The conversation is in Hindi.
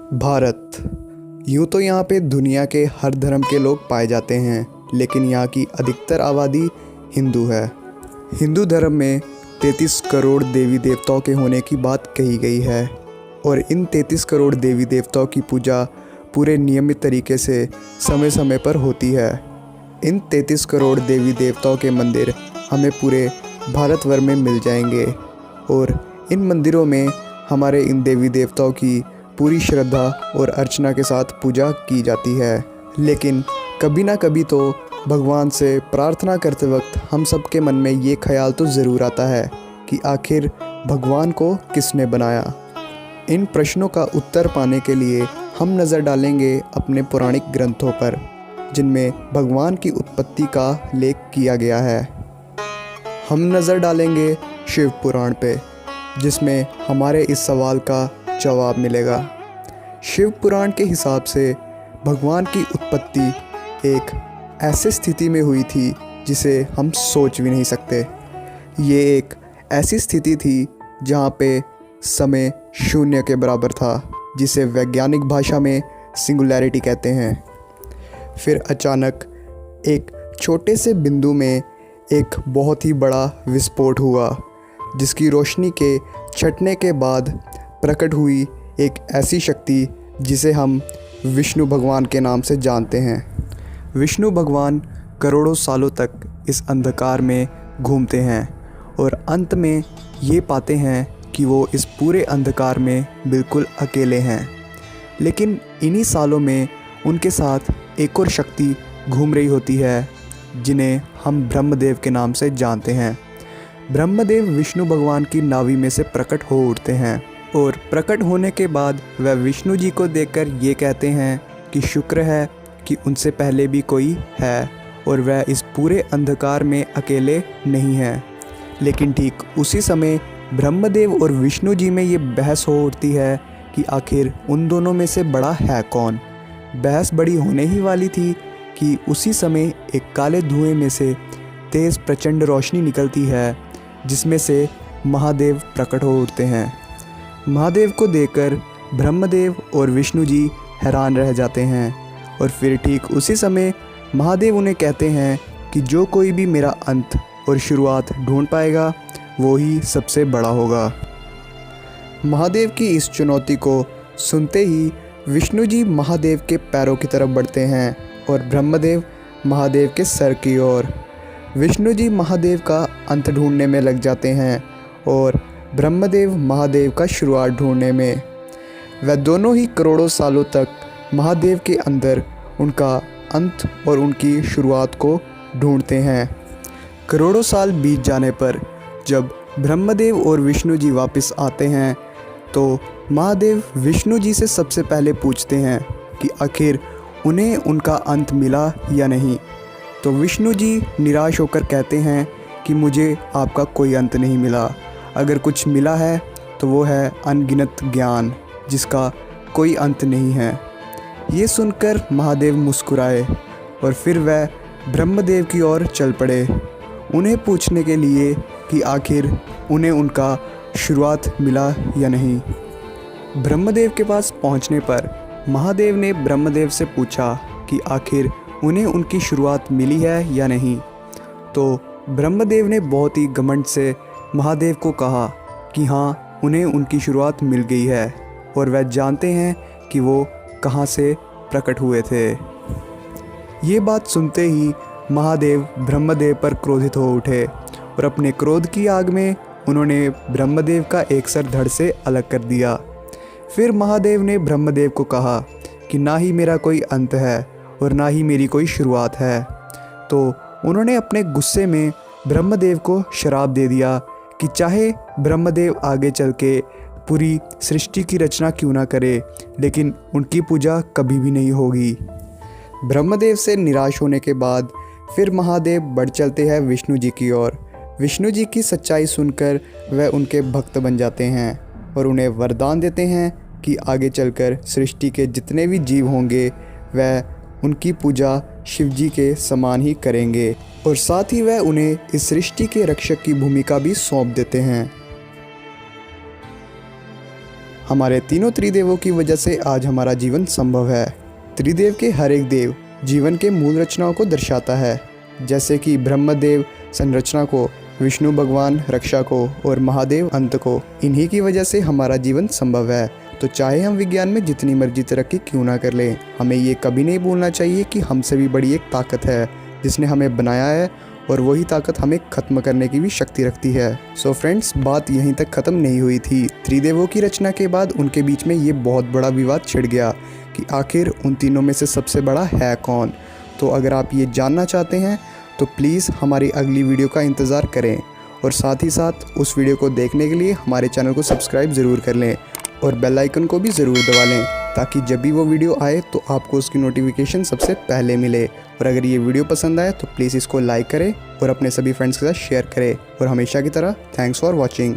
भारत। यूँ तो यहाँ पे दुनिया के हर धर्म के लोग पाए जाते हैं, लेकिन यहाँ की अधिकतर आबादी हिंदू है। हिंदू धर्म में 33 करोड़ देवी देवताओं के होने की बात कही गई है और इन 33 करोड़ देवी देवताओं की पूजा पूरे नियमित तरीके से समय समय पर होती है। इन 33 करोड़ देवी देवताओं के मंदिर हमें पूरे भारतवर्ष में मिल जाएंगे और इन मंदिरों में हमारे इन देवी देवताओं की पूरी श्रद्धा और अर्चना के साथ पूजा की जाती है। लेकिन कभी ना कभी तो भगवान से प्रार्थना करते वक्त हम सबके मन में ये ख्याल तो ज़रूर आता है कि आखिर भगवान को किसने बनाया। इन प्रश्नों का उत्तर पाने के लिए हम नज़र डालेंगे अपने पौराणिक ग्रंथों पर, जिनमें भगवान की उत्पत्ति का लेख किया गया है। हम नज़र डालेंगे शिव पुराण पे, जिसमें हमारे इस सवाल का जवाब मिलेगा। शिव पुराण के हिसाब से भगवान की उत्पत्ति एक ऐसी स्थिति में हुई थी जिसे हम सोच भी नहीं सकते। ये एक ऐसी स्थिति थी जहाँ पे समय शून्य के बराबर था, जिसे वैज्ञानिक भाषा में सिंगुलैरिटी कहते हैं। फिर अचानक एक छोटे से बिंदु में एक बहुत ही बड़ा विस्फोट हुआ, जिसकी रोशनी के छटने के बाद प्रकट हुई एक ऐसी शक्ति जिसे हम विष्णु भगवान के नाम से जानते हैं। विष्णु भगवान करोड़ों सालों तक इस अंधकार में घूमते हैं और अंत में ये पाते हैं कि वो इस पूरे अंधकार में बिल्कुल अकेले हैं। लेकिन इन्हीं सालों में उनके साथ एक और शक्ति घूम रही होती है, जिन्हें हम ब्रह्मदेव के नाम से जानते हैं। ब्रह्मदेव विष्णु भगवान की नाभि में से प्रकट हो उठते हैं और प्रकट होने के बाद वह विष्णु जी को देखकर ये कहते हैं कि शुक्र है कि उनसे पहले भी कोई है और वह इस पूरे अंधकार में अकेले नहीं हैं। लेकिन ठीक उसी समय ब्रह्मदेव और विष्णु जी में ये बहस हो उठती है कि आखिर उन दोनों में से बड़ा है कौन। बहस बड़ी होने ही वाली थी कि उसी समय एक काले धुएं में से तेज़ प्रचंड रोशनी निकलती है, जिसमें से महादेव प्रकट हो उठते हैं। महादेव को देखकर ब्रह्मदेव और विष्णु जी हैरान रह जाते हैं और फिर ठीक उसी समय महादेव उन्हें कहते हैं कि जो कोई भी मेरा अंत और शुरुआत ढूंढ पाएगा वो ही सबसे बड़ा होगा। महादेव की इस चुनौती को सुनते ही विष्णु जी महादेव के पैरों की तरफ बढ़ते हैं और ब्रह्मदेव महादेव के सर की ओर। विष्णु जी महादेव का अंत ढूंढने में लग जाते हैं और ब्रह्मदेव महादेव का शुरुआत ढूंढने में। वह दोनों ही करोड़ों सालों तक महादेव के अंदर उनका अंत और उनकी शुरुआत को ढूंढते हैं। करोड़ों साल बीत जाने पर जब ब्रह्मदेव और विष्णु जी वापस आते हैं तो महादेव विष्णु जी से सबसे पहले पूछते हैं कि आखिर उन्हें उनका अंत मिला या नहीं। तो विष्णु जी निराश होकर कहते हैं कि मुझे आपका कोई अंत नहीं मिला। अगर कुछ मिला है तो वो है अनगिनत ज्ञान, जिसका कोई अंत नहीं है। ये सुनकर महादेव मुस्कुराए और फिर वह ब्रह्मदेव की ओर चल पड़े, उन्हें पूछने के लिए कि आखिर उन्हें उनका शुरुआत मिला या नहीं। ब्रह्मदेव के पास पहुंचने पर महादेव ने ब्रह्मदेव से पूछा कि आखिर उन्हें उनकी शुरुआत मिली है या नहीं। तो ब्रह्मदेव ने बहुत ही घमंड से महादेव को कहा कि हाँ, उन्हें उनकी शुरुआत मिल गई है और वह जानते हैं कि वो कहाँ से प्रकट हुए थे। ये बात सुनते ही महादेव ब्रह्मदेव पर क्रोधित हो उठे और अपने क्रोध की आग में उन्होंने ब्रह्मदेव का एक सर धड़ से अलग कर दिया। फिर महादेव ने ब्रह्मदेव को कहा कि ना ही मेरा कोई अंत है और ना ही मेरी कोई शुरुआत है। तो उन्होंने अपने गुस्से में ब्रह्मदेव को श्राप दे दिया कि चाहे ब्रह्मदेव आगे चल के पूरी सृष्टि की रचना क्यों ना करे, लेकिन उनकी पूजा कभी भी नहीं होगी। ब्रह्मदेव से निराश होने के बाद फिर महादेव बढ़ चलते हैं विष्णु जी की ओर। विष्णु जी की सच्चाई सुनकर वह उनके भक्त बन जाते हैं और उन्हें वरदान देते हैं कि आगे चलकर सृष्टि के जितने भी जीव होंगे वह उनकी पूजा शिवजी के समान ही करेंगे और साथ ही वह उन्हें इस सृष्टि के रक्षक की भूमिका भी सौंप देते हैं। हमारे तीनों त्रिदेवों की वजह से आज हमारा जीवन संभव है। त्रिदेव के हर एक देव जीवन के मूल रचनाओं को दर्शाता है, जैसे कि ब्रह्मदेव संरचना को, विष्णु भगवान रक्षा को और महादेव अंत को। इन्हीं की वजह से हमारा जीवन संभव है। तो चाहे हम विज्ञान में जितनी मर्जी तरक्की क्यों ना कर लें, हमें ये कभी नहीं भूलना चाहिए कि हमसे भी बड़ी एक ताकत है जिसने हमें बनाया है, और वही ताकत हमें ख़त्म करने की भी शक्ति रखती है। सो फ्रेंड्स, बात यहीं तक ख़त्म नहीं हुई थी। त्रिदेवों की रचना के बाद उनके बीच में ये बहुत बड़ा विवाद छिड़ गया कि आखिर उन तीनों में से सबसे बड़ा है कौन। तो अगर आप ये जानना चाहते हैं तो प्लीज़ हमारी अगली वीडियो का इंतज़ार करें, और साथ ही साथ उस वीडियो को देखने के लिए हमारे चैनल को सब्सक्राइब ज़रूर कर लें और बेल आइकन को भी ज़रूर दबा लें, ताकि जब भी वो वीडियो आए तो आपको उसकी नोटिफिकेशन सबसे पहले मिले। और अगर ये वीडियो पसंद आए तो प्लीज़ इसको लाइक करें और अपने सभी फ्रेंड्स के साथ शेयर करें। और हमेशा की तरह थैंक्स फॉर वॉचिंग।